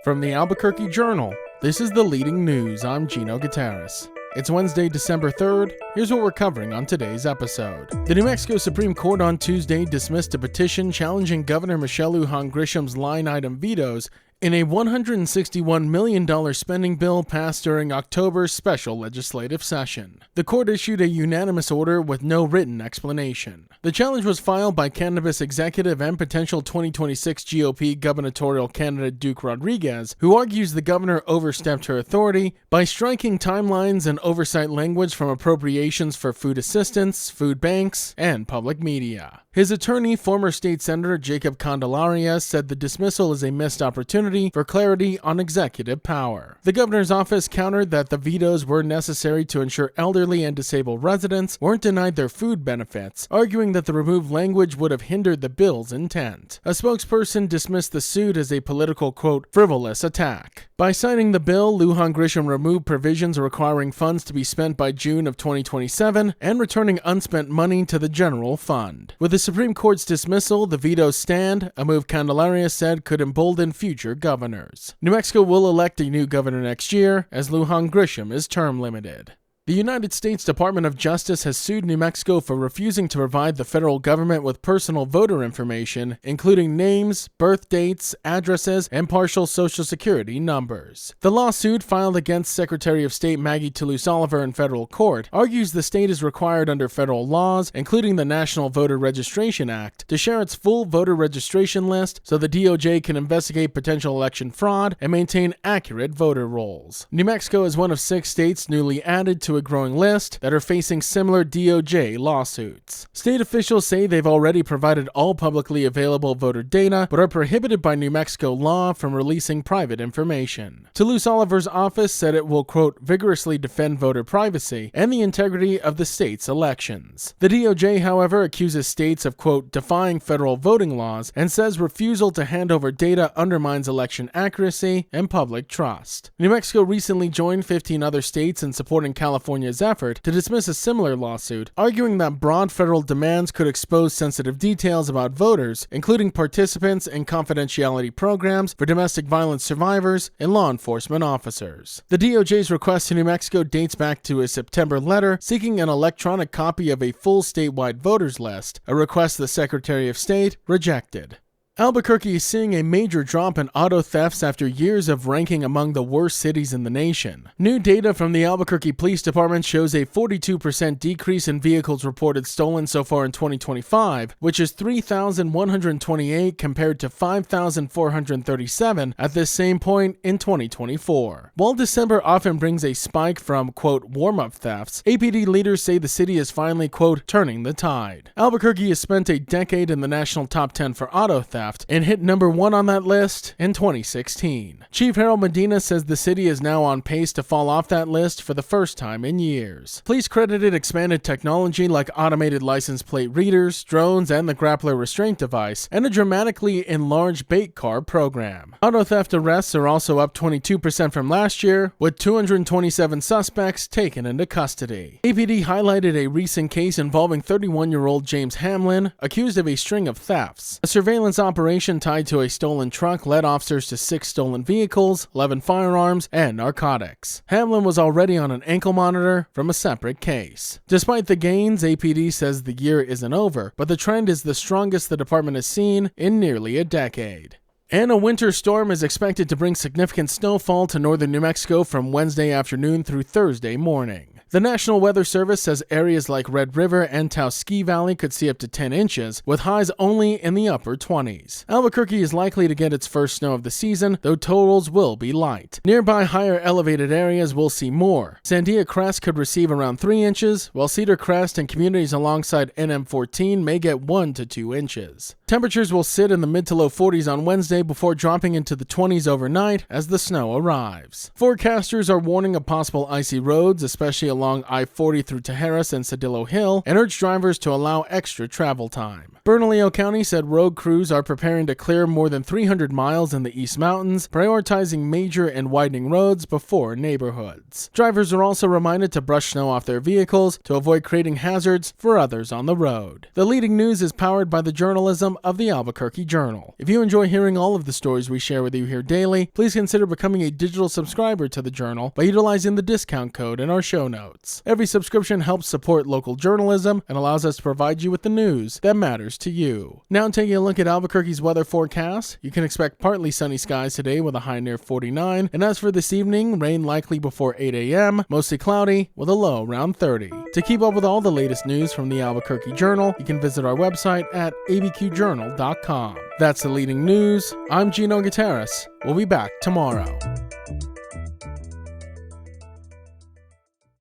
From the Albuquerque Journal, this is the leading news. I'm Gino Gutierrez. It's Wednesday, December 3rd. Here's what we're covering on today's episode. The New Mexico Supreme Court on Tuesday dismissed a petition challenging Governor Michelle Lujan Grisham's line item vetoes in a $161 million spending bill passed during October's special legislative session. The court issued a unanimous order with no written explanation. The challenge was filed by cannabis executive and potential 2026 GOP gubernatorial candidate Duke Rodriguez, who argues the governor overstepped her authority by striking timelines and oversight language from appropriations for food assistance, food banks, and public media. His attorney, former state senator Jacob Candelaria, said the dismissal is a missed opportunity for clarity on executive power. The governor's office countered that the vetoes were necessary to ensure elderly and disabled residents weren't denied their food benefits, arguing that the removed language would have hindered the bill's intent. A spokesperson dismissed the suit as a political, quote, frivolous attack. By signing the bill, Lujan Grisham removed provisions requiring funds to be spent by June of 2027 and returning unspent money to the general fund. With the Supreme Court's dismissal, the vetoes stand, a move Candelaria said could embolden future governors. New Mexico will elect a new governor next year, as Lujan Grisham is term limited. The United States Department of Justice has sued New Mexico for refusing to provide the federal government with personal voter information, including names, birth dates, addresses, and partial Social Security numbers. The lawsuit, filed against Secretary of State Maggie Toulouse-Oliver in federal court, argues the state is required under federal laws, including the National Voter Registration Act, to share its full voter registration list so the DOJ can investigate potential election fraud and maintain accurate voter rolls. New Mexico is one of 6 states newly added to a growing list that are facing similar DOJ lawsuits. State officials say they've already provided all publicly available voter data, but are prohibited by New Mexico law from releasing private information. Toulouse-Oliver's office said it will, quote, vigorously defend voter privacy and the integrity of the state's elections. The DOJ, however, accuses states of, quote, defying federal voting laws and says refusal to hand over data undermines election accuracy and public trust. New Mexico recently joined 15 other states in supporting California's effort to dismiss a similar lawsuit, arguing that broad federal demands could expose sensitive details about voters, including participants in confidentiality programs for domestic violence survivors and law enforcement officers. The DOJ's request to New Mexico dates back to a September letter seeking an electronic copy of a full statewide voters list, a request the Secretary of State rejected. Albuquerque is seeing a major drop in auto thefts after years of ranking among the worst cities in the nation. New data from the Albuquerque Police Department shows a 42% decrease in vehicles reported stolen so far in 2025, which is 3,128 compared to 5,437 at this same point in 2024. While December often brings a spike from, quote, warm-up thefts, APD leaders say the city is finally, quote, turning the tide. Albuquerque has spent a decade in the national top 10 for auto theft and hit number 1 on that list in 2016. Chief Harold Medina says the city is now on pace to fall off that list for the first time in years. Police credited expanded technology like automated license plate readers, drones, and the grappler restraint device, and a dramatically enlarged bait car program. Auto theft arrests are also up 22% from last year, with 227 suspects taken into custody. APD highlighted a recent case involving 31-year-old James Hamlin, accused of a string of thefts. A surveillance operation tied to a stolen truck led officers to 6 stolen vehicles, 11 firearms, and narcotics. Hamlin was already on an ankle monitor from a separate case. Despite the gains, APD says the year isn't over, but the trend is the strongest the department has seen in nearly a decade. And a winter storm is expected to bring significant snowfall to northern New Mexico from Wednesday afternoon through Thursday morning. The National Weather Service says areas like Red River and Taos Ski Valley could see up to 10 inches, with highs only in the upper 20s. Albuquerque is likely to get its first snow of the season, though totals will be light. Nearby higher elevated areas will see more. Sandia Crest could receive around 3 inches, while Cedar Crest and communities alongside NM14 may get 1 to 2 inches. Temperatures will sit in the mid to low 40s on Wednesday before dropping into the 20s overnight as the snow arrives. Forecasters are warning of possible icy roads, especially along along I-40 through Tijeras and Cedillo Hill and urged drivers to allow extra travel time. Bernalillo County said road crews are preparing to clear more than 300 miles in the East Mountains, prioritizing major and widening roads before neighborhoods. Drivers are also reminded to brush snow off their vehicles to avoid creating hazards for others on the road. The Leading News is powered by the journalism of the Albuquerque Journal. If you enjoy hearing all of the stories we share with you here daily, please consider becoming a digital subscriber to the Journal by utilizing the discount code in our show notes. Every subscription helps support local journalism and allows us to provide you with the news that matters to you. Now taking a look at Albuquerque's weather forecast, you can expect partly sunny skies today with a high near 49, and as for this evening, rain likely before 8 a.m., mostly cloudy with a low around 30. To keep up with all the latest news from the Albuquerque Journal, you can visit our website at abqjournal.com. That's the Leading News. I'm Gino Gutierrez. We'll be back tomorrow.